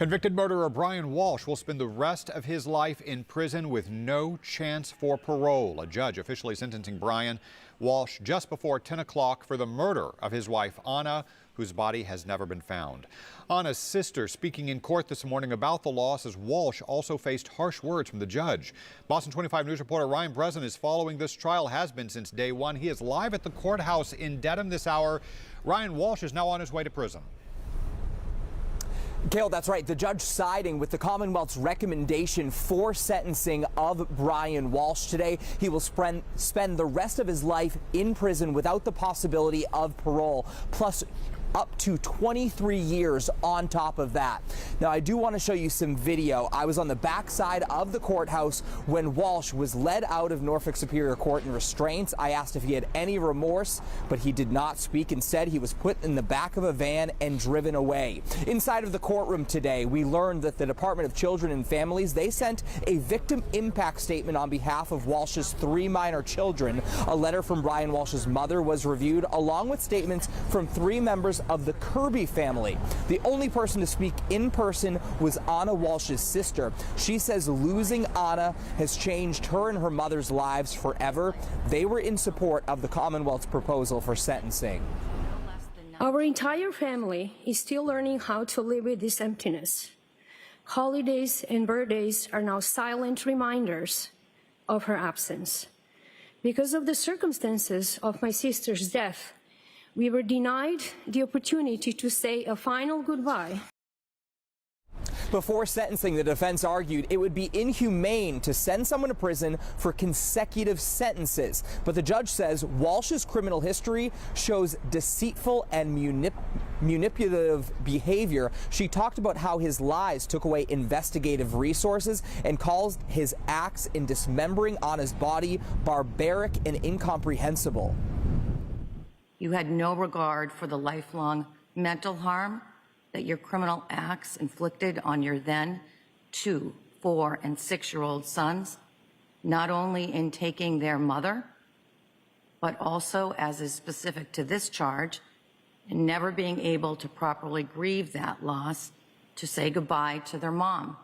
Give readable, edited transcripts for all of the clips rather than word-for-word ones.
Convicted murderer Brian Walshe will spend the rest of his life in prison with no chance for parole. A judge officially sentencing Brian Walshe just before 10 o'clock for the murder of his wife, Anna, whose body has never been found. Anna's sister speaking in court this morning about the loss as Walshe also faced harsh words from the judge. Boston 25 News reporter Ryan Breslin is following this trial, has been since day one. He is live at the courthouse in Dedham this hour. Ryan, Walshe is now on his way to prison. Gail, that's right. The judge siding with the Commonwealth's recommendation for sentencing of Brian Walshe today. He will spend the rest of his life in prison without the possibility of parole, plus up to 23 years on top of that. Now, I do want to show you some video. I was on the backside of the courthouse when Walshe was led out of Norfolk Superior Court in restraints. I asked if he had any remorse, but he did not speak. Instead, he was put in the back of a van and driven away. Inside of the courtroom today, we learned that the Department of Children and Families, they sent a victim impact statement on behalf of Walshe's 3 minor children. A letter from Brian Walshe's mother was reviewed, along with statements from 3 members of the Kirby family. The only person to speak in person was Anna Walshe's sister. She says losing Anna has changed her and her mother's lives forever. They were in support of the Commonwealth's proposal for sentencing. Our entire family is still learning how to live with this emptiness. Holidays and birthdays are now silent reminders of her absence. Because of the circumstances of my sister's death, we were denied the opportunity to say a final goodbye. Before sentencing, the defense argued it would be inhumane to send someone to prison for consecutive sentences. But the judge says Walshe's criminal history shows deceitful and manipulative behavior. She talked about how his lies took away investigative resources and calls his acts in dismembering Anna's body barbaric and incomprehensible. You had no regard for the lifelong mental harm that your criminal acts inflicted on your then 2-, 4-, and 6-year-old sons, not only in taking their mother, but also, as is specific to this charge, in never being able to properly grieve that loss, to say goodbye to their mom.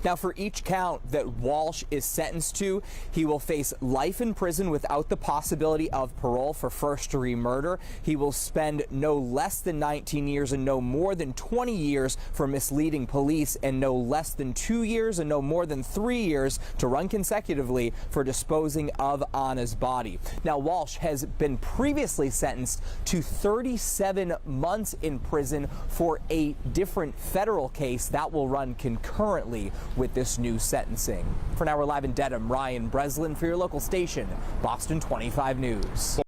Now, for each count that Walshe is sentenced to, he will face life in prison without the possibility of parole for first-degree murder. He will spend no less than 19 years and no more than 20 years for misleading police, and no less than 2 years and no more than 3 years to run consecutively for disposing of Anna's body. Now, Walshe has been previously sentenced to 37 months in prison for a different federal case that will run concurrently with this new sentencing. For now, we're live in Dedham. Ryan Breslin for your local station, Boston 25 News.